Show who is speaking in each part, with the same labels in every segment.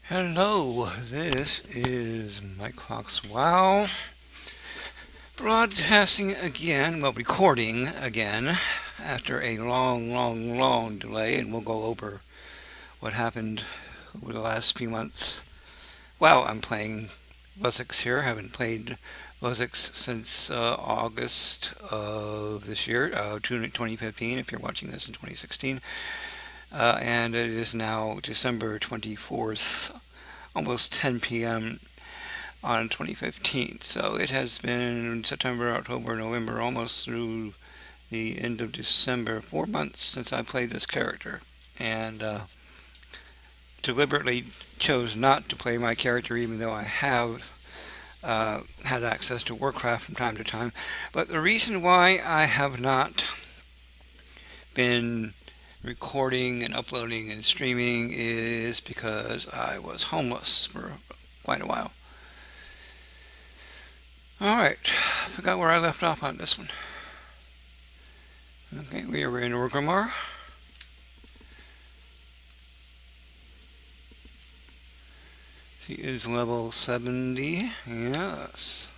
Speaker 1: Hello, this is Mike Fox Wow, broadcasting again, well, recording again after a long delay, and we'll go over what happened over the last few months. Well, I'm playing Wessex here. I haven't played Wessex since August of this year, 2015, if you're watching this in 2016. And it is now December 24th, almost 10 p.m. on 2015. So it has been September, October, November, almost through the end of December, 4 months since I played this character. And deliberately chose not to play my character, even though I have had access to Warcraft from time to time. But the reason why I have not been recording and uploading and streaming is because I was homeless for quite a while. Alright, forgot where I left off on this one. Okay, we are in Orgrimmar. She is level 70, yes.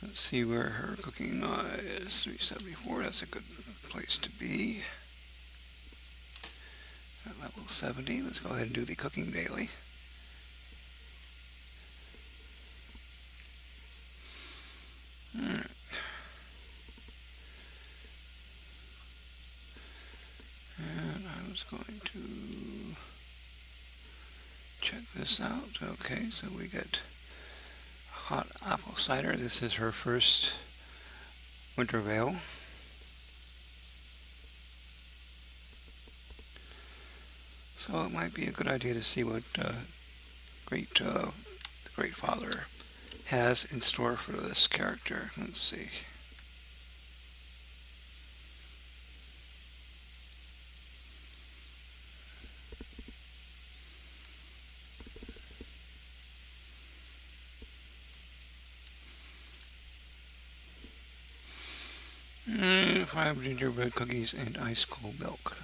Speaker 1: Let's see where her cooking is. 374, that's a good place to be. At level 70, let's go ahead and do the cooking daily. Alright. And I was going to check this out. Okay, so we get hot apple cider. This is her first winter veil. So it might be a good idea to see what the Great Father has in store for this character. Let's see. Five gingerbread cookies and ice cold milk.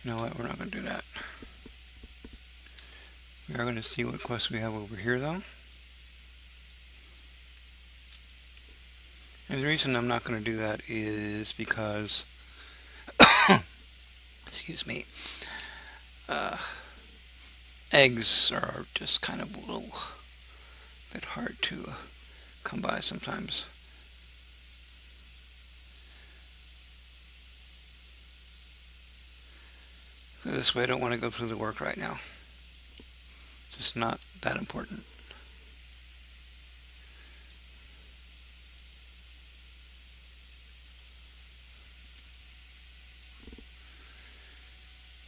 Speaker 1: You know what? We're not going to do that. We are going to see what quests we have over here, though. And the reason I'm not going to do that is because, excuse me, eggs are just kind of a little bit hard to come by sometimes. This way I don't want to go through the work right now. It's just not that important.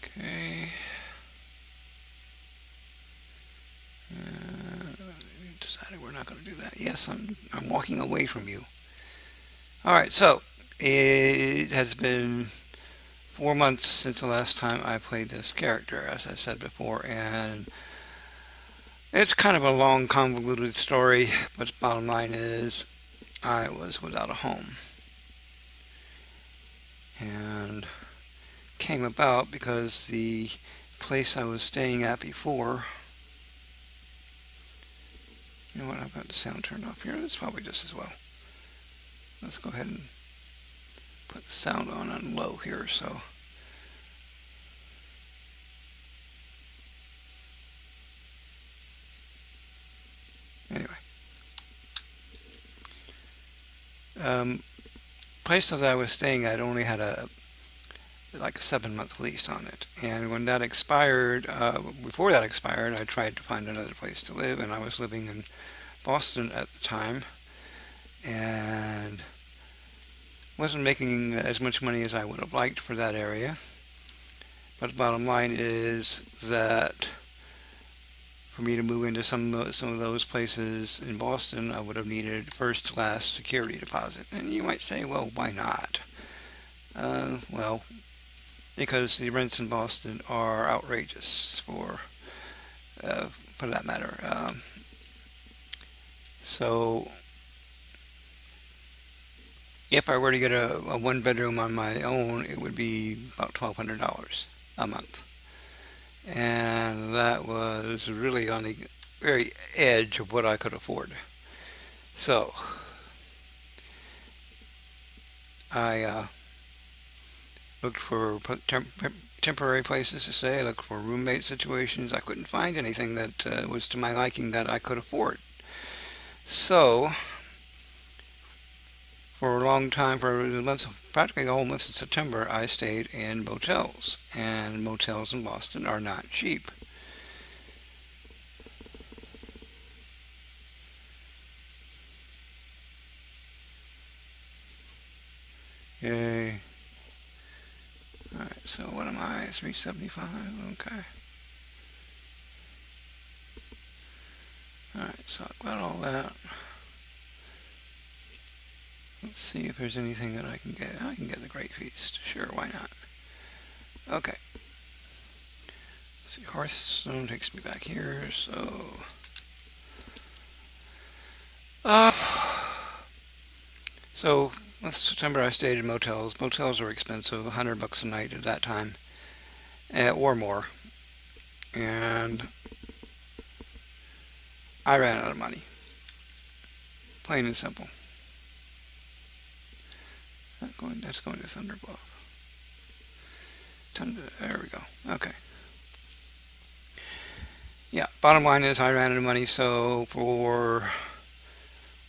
Speaker 1: Okay. We decided we're not going to do that. Yes, I'm walking away from you. Alright, so it has been 4 months since the last time I played this character, as I said before, and it's kind of a long, convoluted story, but the bottom line is I was without a home. And came about because the place I was staying at before, you know what, I've got the sound turned off here. That's probably just as well. Let's go ahead and put the sound on low here, so anyway. Place that I was staying at only had like a 7-month lease on it, and when that expired, before that expired, I tried to find another place to live, and I was living in Boston at the time, and wasn't making as much money as I would have liked for that area. But the bottom line is that for me to move into some of those places in Boston, I would have needed first-class security deposit. And you might say, well, why not? Well, because the rents in Boston are outrageous for that matter. So If I were to get a one bedroom on my own, it would be about $1,200 a month. And that was really on the very edge of what I could afford. So I looked for temporary places to stay. I looked for roommate situations. I couldn't find anything that was to my liking that I could afford. So for a long time, for the months, practically the whole month of September, I stayed in motels, and motels in Boston are not cheap. Yay! All right, so what am I? 375. Okay. All right, so I've got all that. Let's see if there's anything that I can get. I can get the Great Feast. Sure, why not? Okay. Let's see, Hearthstone takes me back here. Uh, so last September I stayed in motels. Motels are expensive, $100 a night at that time, or more. And I ran out of money, plain and simple. That's going to Thunderbluff. There we go. Okay. Yeah. Bottom line is I ran out of money, so for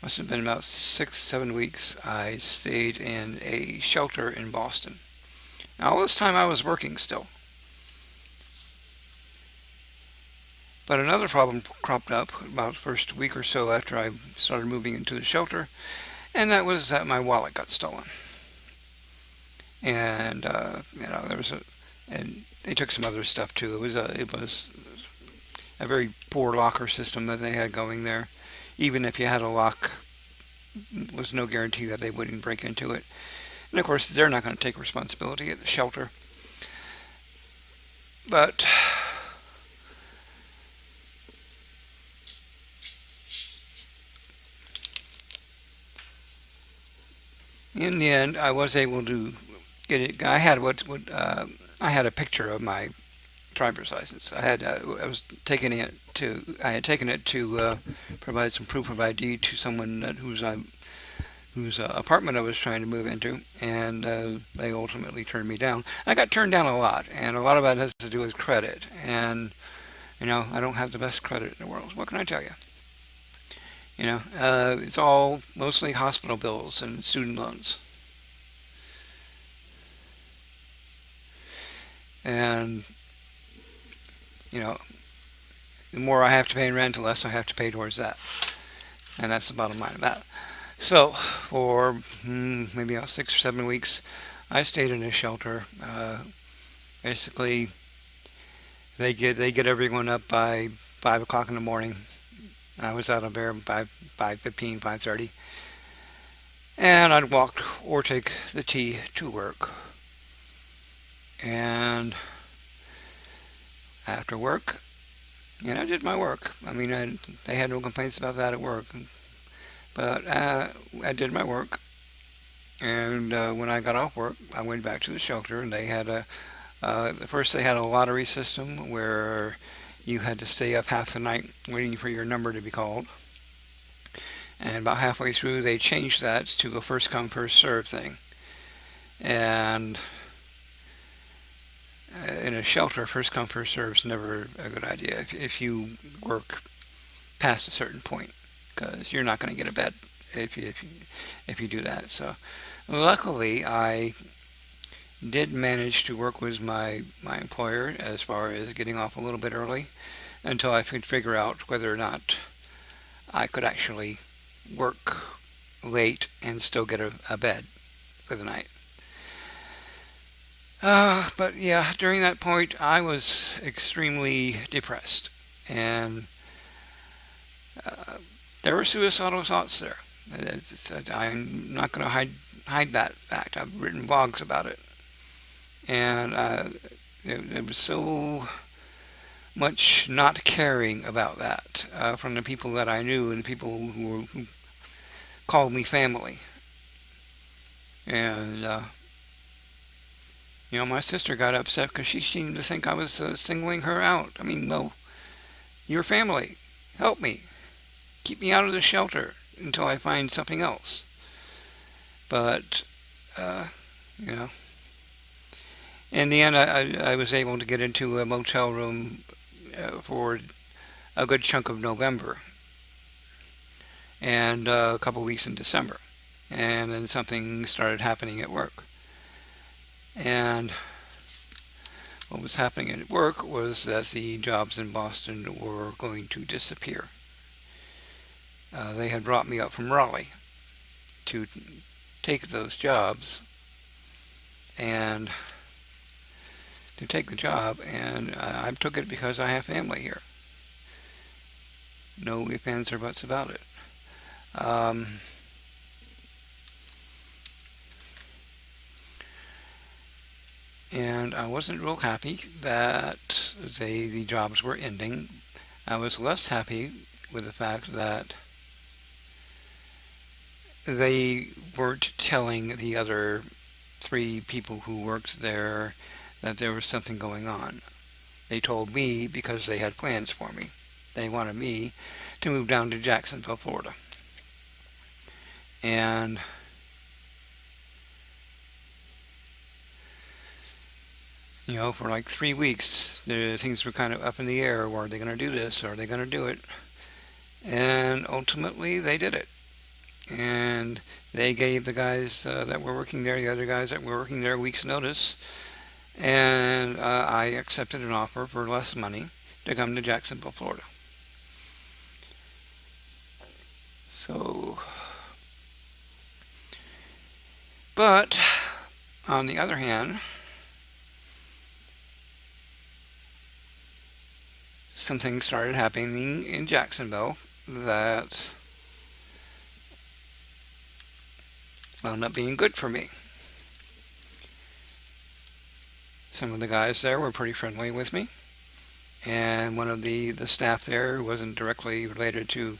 Speaker 1: must have been about 6, 7 weeks. I stayed in a shelter in Boston. Now all this time I was working still, but another problem cropped up about the first week or so after I started moving into the shelter, and that was that my wallet got stolen. And there was and they took some other stuff too. It was a very poor locker system that they had going there. Even if you had a lock, there was no guarantee that they wouldn't break into it. And of course, they're not going to take responsibility at the shelter. But in the end, I was able to get it. I had a picture of my driver's license. I had taken it to provide some proof of ID to someone whose apartment I was trying to move into, and they ultimately turned me down. I got turned down a lot, and a lot of that has to do with credit. And I don't have the best credit in the world. What can I tell you? It's all mostly hospital bills and student loans. And you know, the more I have to pay in rent, the less I have to pay towards that. And that's the bottom line of that. So for maybe about 6 or 7 weeks, I stayed in a shelter. Basically, they get everyone up by 5 o'clock in the morning. I was out of there by 5:15, 5:30, and I'd walk or take the T to work. And after work, I did my work. I mean, they had no complaints about that at work. But I did my work, and when I got off work, I went back to the shelter, and they had first they had a lottery system where you had to stay up half the night waiting for your number to be called. And about halfway through, they changed that to a first come, first serve thing. And in a shelter, first come, first serve is never a good idea if you work past a certain point, because you're not going to get a bed if you do that. So luckily, I did manage to work with my employer as far as getting off a little bit early until I could figure out whether or not I could actually work late and still get a bed for the night. But yeah, during that point, I was extremely depressed, and uh, there were suicidal thoughts there. I'm not going to hide that fact. I've written blogs about it, and there was so much not caring about that from the people that I knew and the people who called me family. And my sister got upset because she seemed to think I was singling her out. I mean, no, your family, help me, keep me out of the shelter until I find something else. But uh, you know, in the end, I was able to get into a motel room for a good chunk of November and a couple weeks in December. And then something started happening at work. And what was happening at work was that the jobs in Boston were going to disappear. They had brought me up from Raleigh to take those jobs and to take the job, and I took it because I have family here. No ifs, ands, or buts about it. Um, and I wasn't real happy that the jobs were ending. I was less happy with the fact that they weren't telling the other three people who worked there that there was something going on. They told me because they had plans for me. They wanted me to move down to Jacksonville, Florida. And for like 3 weeks, things were kind of up in the air. Are they going to do this? Are they going to do it? And ultimately, they did it. And they gave the guys that were working there, the other guys that were working there, a week's notice. And I accepted an offer for less money to come to Jacksonville, Florida. So, but on the other hand, some things started happening in Jacksonville that wound up being good for me. Some of the guys there were pretty friendly with me, and one of the staff there wasn't directly related to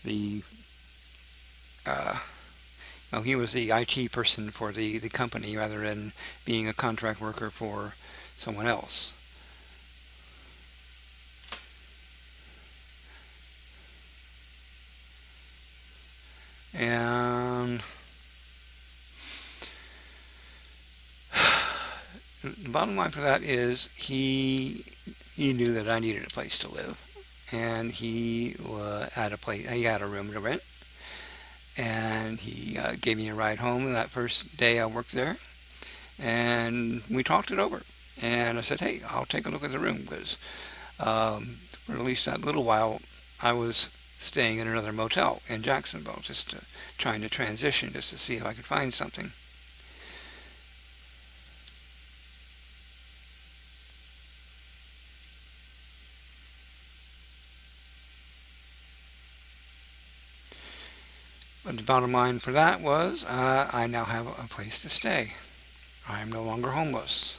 Speaker 1: the well, he was the IT person for the company rather than being a contract worker for someone else. And the bottom line for that is he knew that I needed a place to live, and he had a place. He had a room to rent, and he gave me a ride home that first day I worked there, and we talked it over. And I said, "Hey, I'll take a look at the room because for at least that little while I was staying in another motel in Jacksonville, just trying to transition, just to see if I could find something." But the bottom line for that was I now have a place to stay. I am no longer homeless.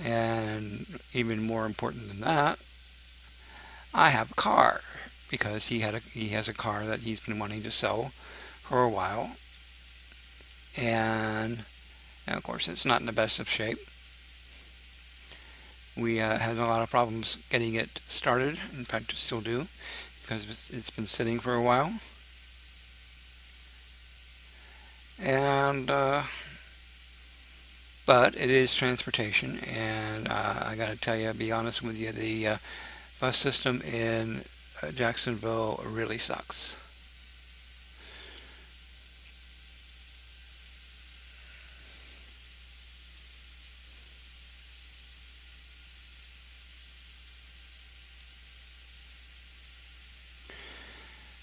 Speaker 1: And even more important than that, I have a car because he has a car that he's been wanting to sell for a while. And of course, it's not in the best of shape. We had a lot of problems getting it started. In fact, still do because it's been sitting for a while. And but it is transportation, and I got to tell you, be honest with you, the bus system in Jacksonville really sucks.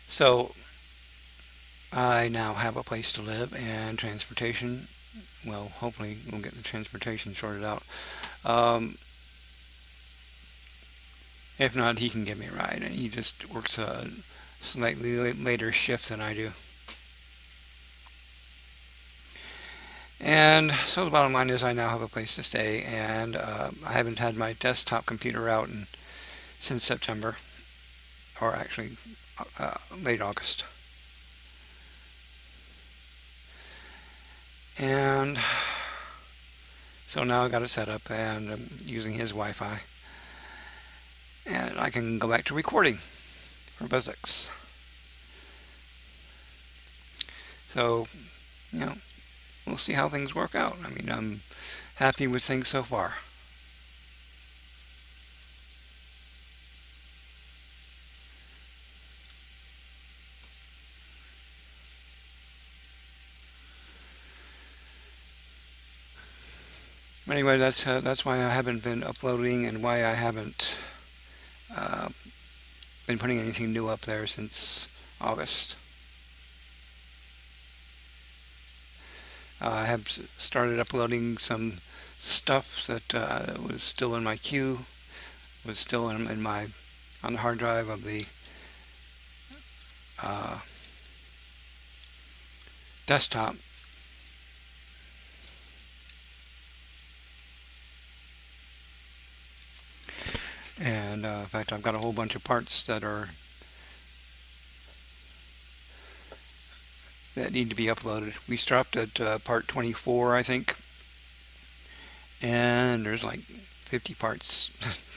Speaker 1: So I now have a place to live and transportation. Well, hopefully we'll get the transportation sorted out. Um, if not, he can give me a ride, and he just works a slightly later shift than I do. And so the bottom line is I now have a place to stay, and I haven't had my desktop computer out since September, or actually late August. And so now I got it set up and I'm using his Wi-Fi. And I can go back to recording for BuzzX. So, you know, we'll see how things work out. I mean, I'm happy with things so far. Anyway, that's why I haven't been uploading and why I haven't uh, been putting anything new up there since August. I have started uploading some stuff that was still in my queue, was still in my on the hard drive of the uh, desktop. And in fact, I've got a whole bunch of parts that need to be uploaded. We stopped at part 24, I think, and there's like 50 parts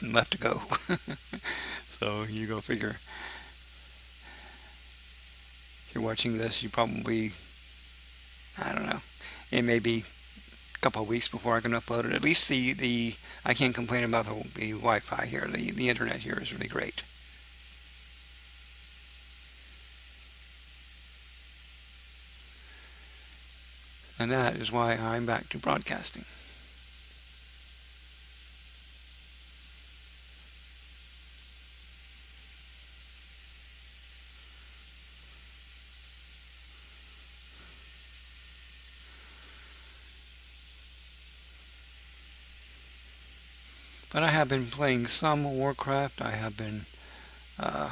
Speaker 1: left to go. So you go figure. If you're watching this, you probably, I don't know, it may be a couple of weeks before I can upload it. At least the I can't complain about the Wi-Fi here. The internet here is really great. And that is why I'm back to broadcasting. But I have been playing some Warcraft. I have uh,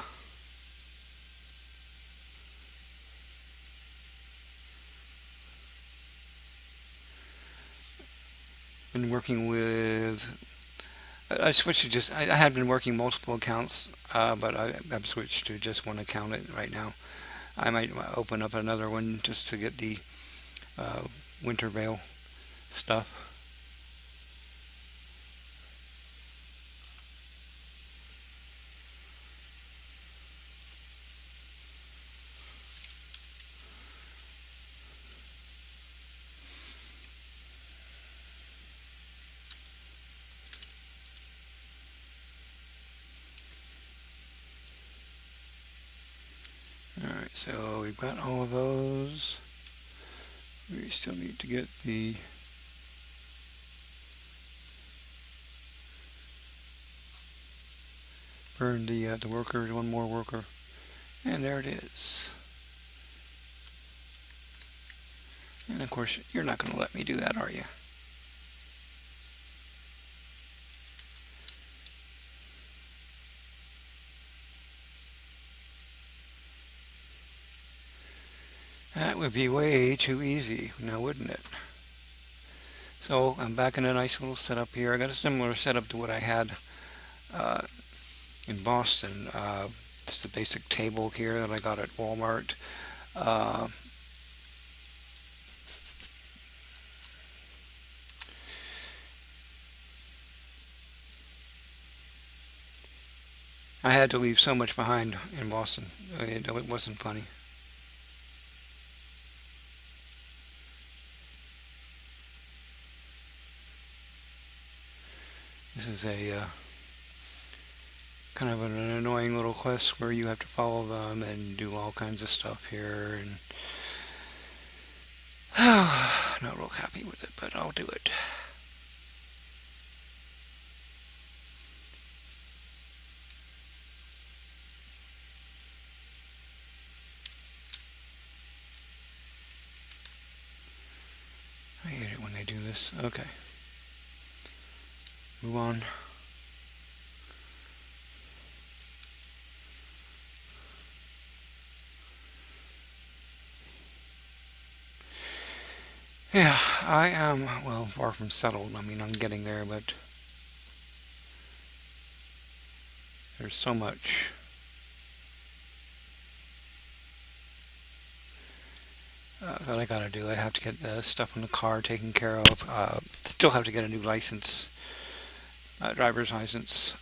Speaker 1: been working with. I switched to just. I had been working multiple accounts, but I've switched to just one account right now. I might open up another one just to get the uh, Winter Veil stuff. Alright, so we've got all of those. We still need to get burn the workers, one more worker. And there it is. And of course, you're not going to let me do that, are you? That would be way too easy, now wouldn't it? So I'm back in a nice little setup here. I got a similar setup to what I had uh, in Boston. It's the basic table here that I got at Walmart. Uh, I had to leave so much behind in Boston. It wasn't funny. This is a kind of an annoying little quest where you have to follow them and do all kinds of stuff here. And not real happy with it, but I'll do it. I hate it when they do this. Okay. Move on. Yeah, I am, well, far from settled. I mean, I'm getting there, but there's so much. that I gotta do. I have to get the stuff in the car taken care of. Still have to get a new license, driver's license.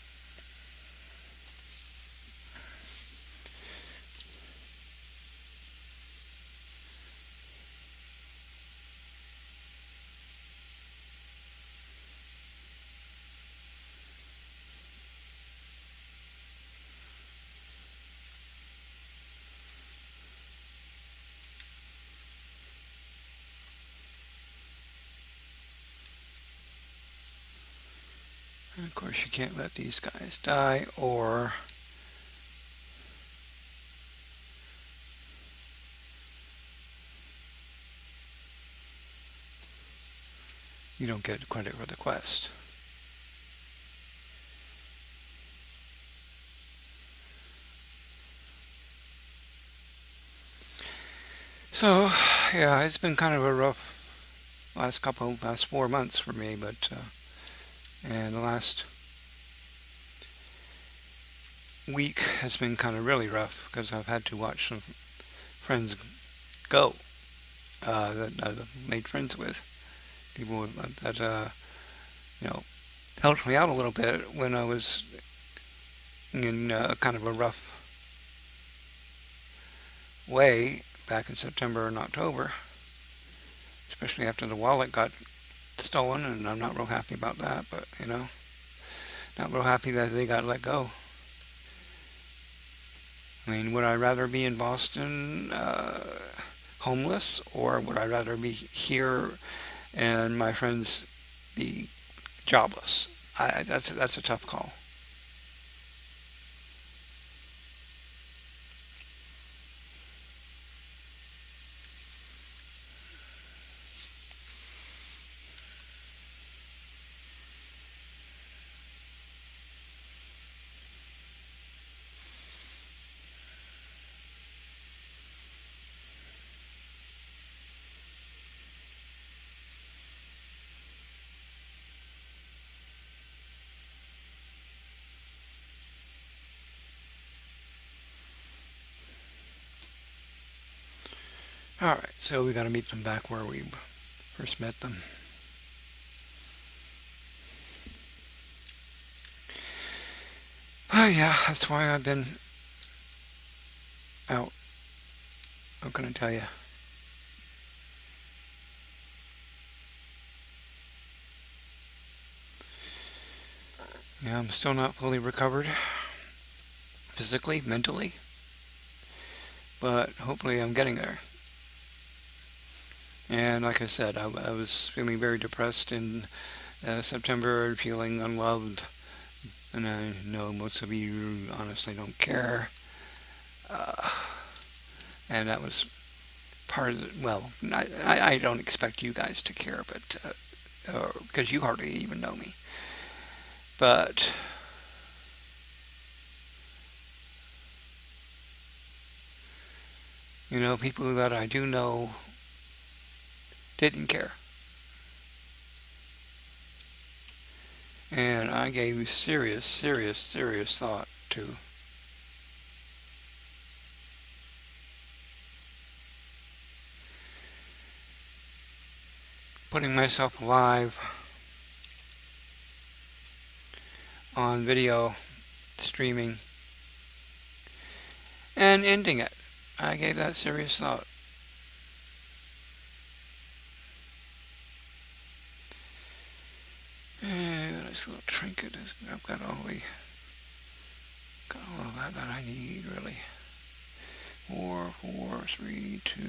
Speaker 1: And of course, you can't let these guys die, or you don't get credit for the quest. So, yeah, it's been kind of a rough last 4 months for me, but and the last week has been kind of really rough because I've had to watch some friends go that I've made friends with, people that you know helped me out a little bit when I was in kind of a rough way back in September and October, especially after the wallet got stolen, and I'm not real happy about that, but not real happy that they got let go. I mean, would I rather be in Boston homeless, or would I rather be here and my friends be jobless? That's a tough call. All right, so we got to meet them back where we first met them. Oh yeah, that's why I've been out. I'm gonna tell you. Yeah, I'm still not fully recovered physically, mentally, but hopefully I'm getting there. And like I said, I was feeling very depressed in September, feeling unloved, and I know most of you honestly don't care. Uh, and that was part of the, well, I don't expect you guys to care, but because you hardly even know me. But people that I do know didn't care. And I gave serious, serious, serious thought to putting myself alive on video, streaming, and ending it. I gave that serious thought. And this little trinket, I've got all of that I need, really. 4, 4, 3, 2.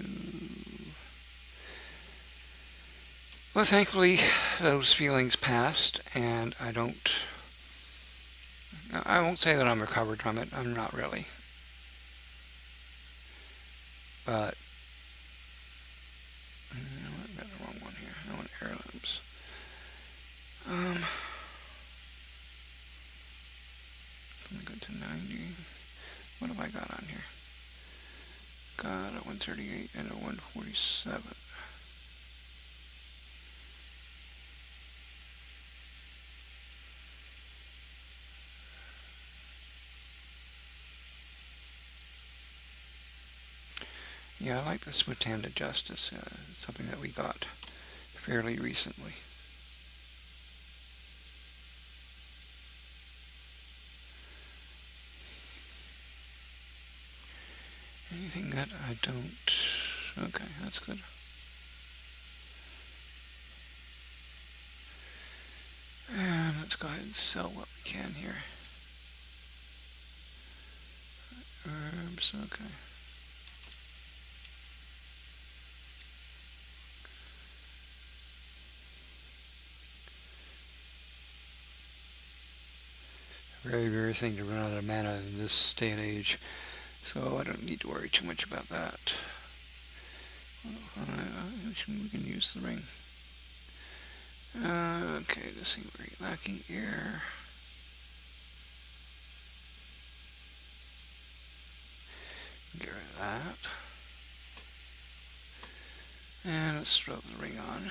Speaker 1: Well, thankfully, those feelings passed, and I won't say that I'm recovered from it. I'm not really. But, I've got the wrong one here. I want heirlooms. Let me go to 90. What have I got on here? Got a 138 and a 147. Yeah, I like this with Tanda Justice. It's something that we got fairly recently. Anything that I don't... Okay, that's good. And let's go ahead and sell what we can here. Herbs, okay. Very rare thing to run out of mana in this day and age, so I don't need to worry too much about that. We can use the ring. Okay, this thing we're lacking air. Get rid of that. And let's throw the ring on.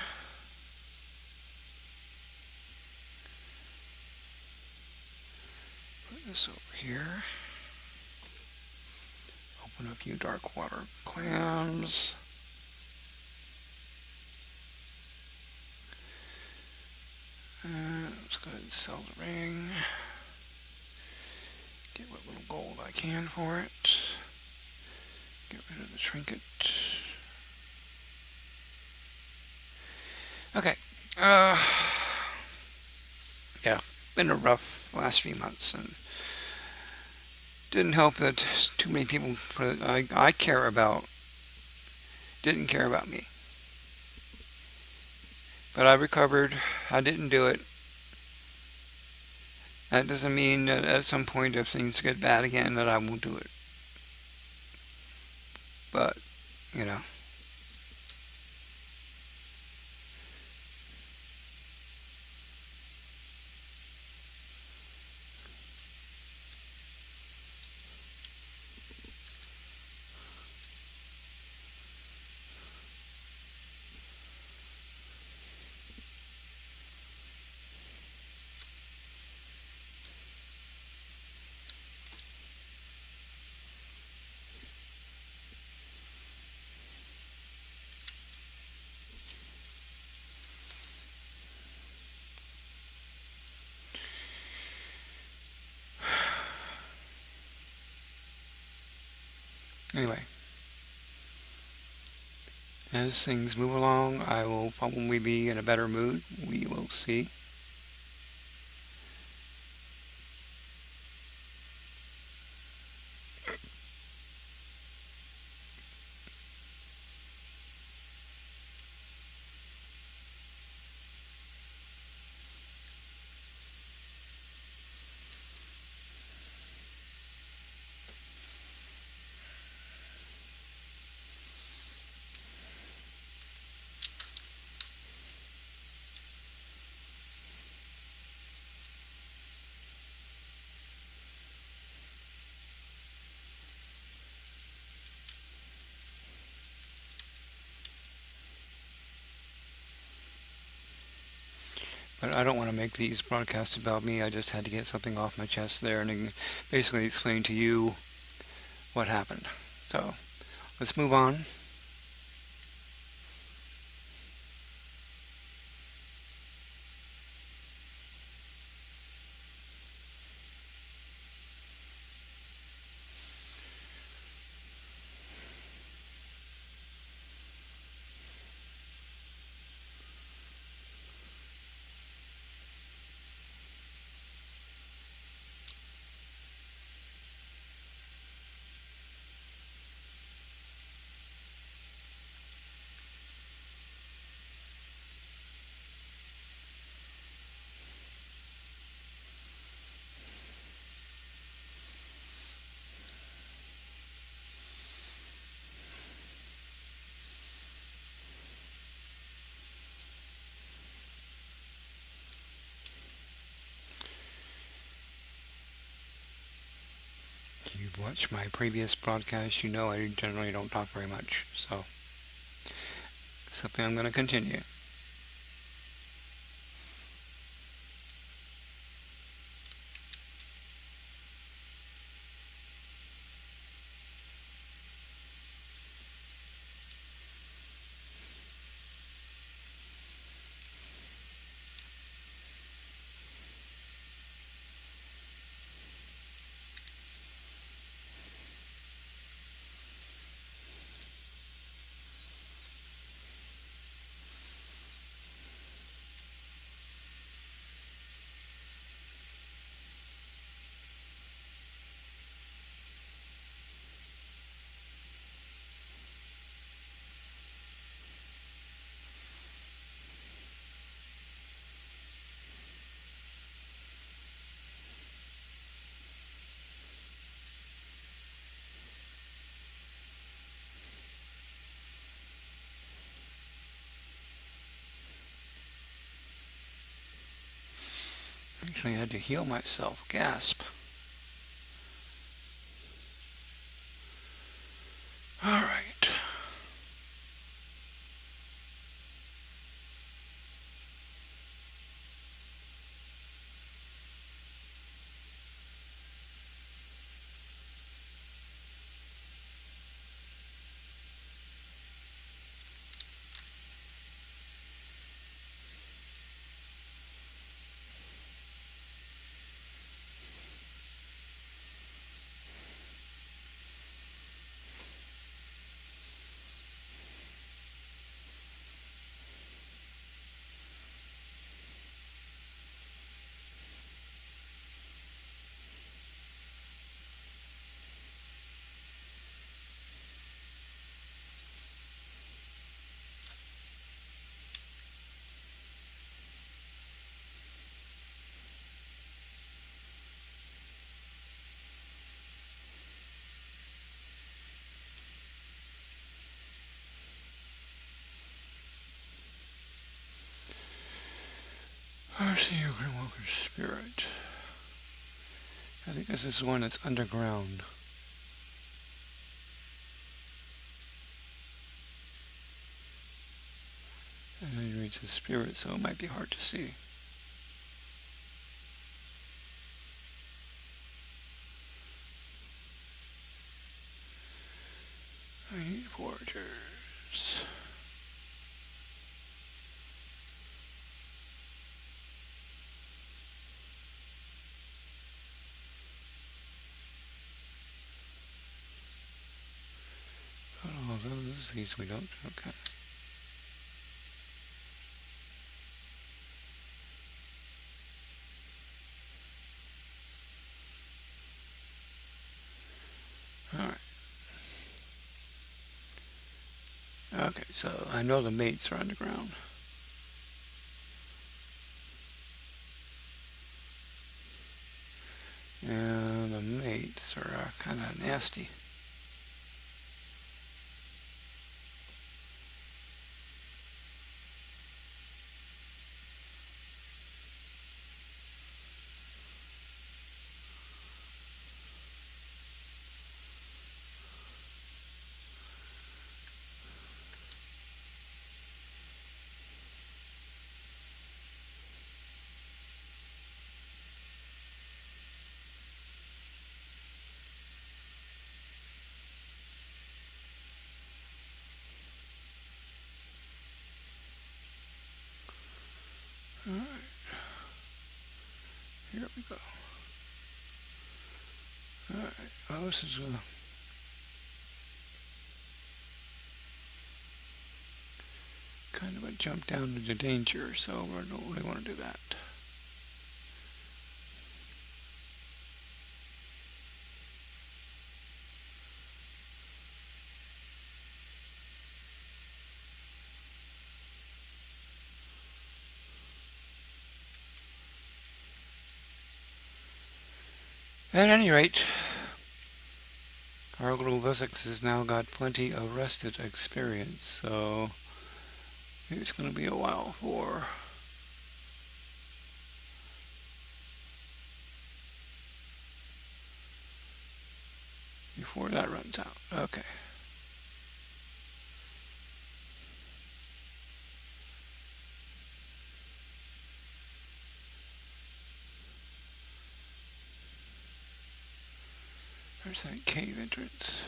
Speaker 1: Put this over here. Open up you dark water clams. Let's go ahead and sell the ring. Get what little gold I can for it. Get rid of the trinket. Okay. Yeah, been a rough last few months, and didn't help that too many people that I care about didn't care about me. But I recovered. I didn't do it. That doesn't mean that at some point, if things get bad again, that I won't do it. But, you know. Anyway, as things move along, I will probably be in a better mood. We will see. But I don't want to make these broadcasts about me. I just had to get something off my chest there and basically explain to you what happened. So let's move on. If you've watched my previous broadcasts, you know I generally don't talk very much. So something I'm going to continue. Actually, I had to heal myself. Gasp. All right. I see your Grandwalker Spirit. I think this is one that's underground. And then you reach the spirit, so it might be hard to see. I need foragers. Got all those. These we don't. Okay. Alright. Okay, so I know the mates are underground. And the mates are kind of nasty. Alright. Here we go. Alright. Oh, this is kind of a jump down into danger, so we don't really want to do that. At any rate, our little Wessex has now got plenty of rested experience, so it's going to be a while before that runs out. Okay. There's that cave entrance.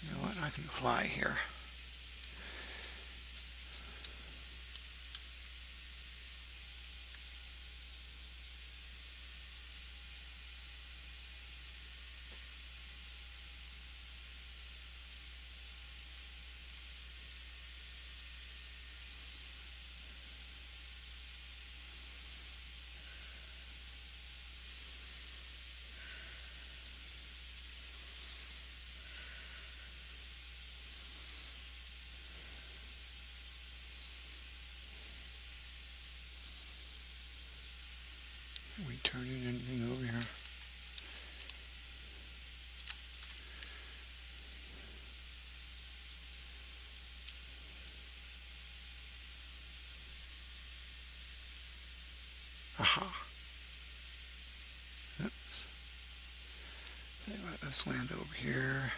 Speaker 1: You know what? I can fly here. Can we turn in anything over here? Aha. Oops. Let this land over here.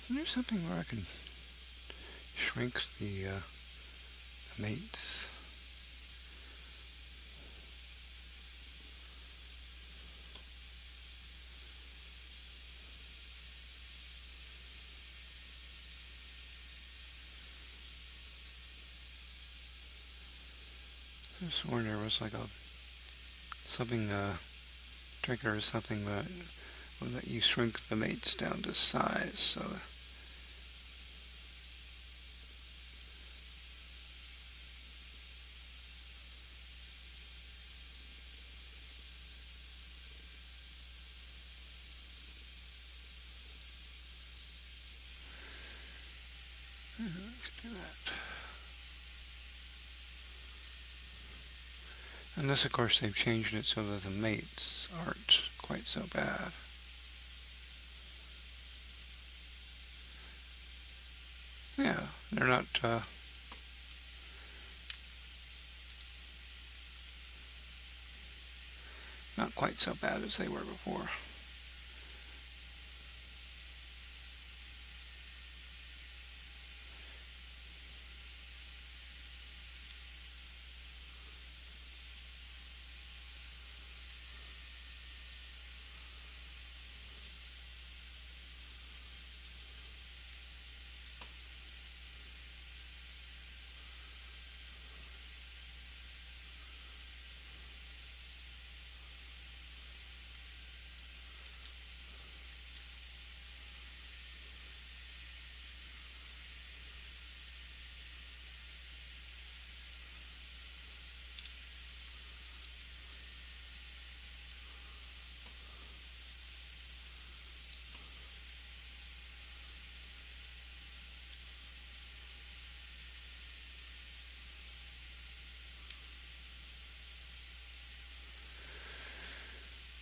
Speaker 1: Is there something where I can shrink the mates? I sworn there was like a something trigger or something that will let you shrink the mates down to size. So let's do that. And this, of course, they've changed it so that the mates aren't quite so bad. Yeah, they're not quite so bad as they were before.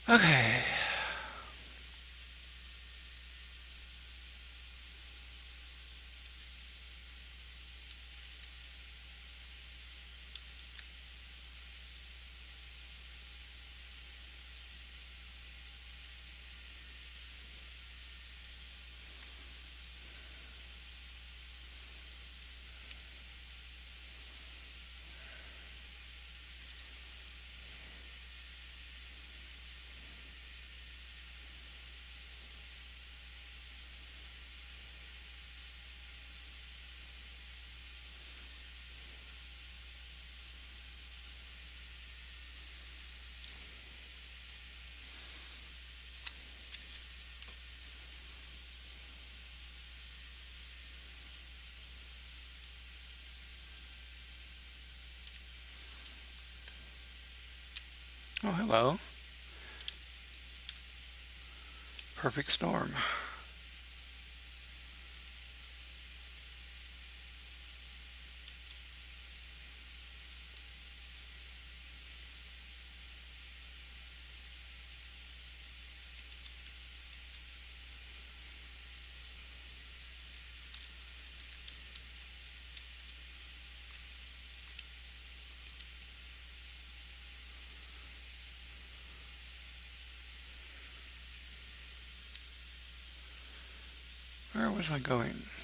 Speaker 1: Okay. Oh, hello. Perfect storm. was I going?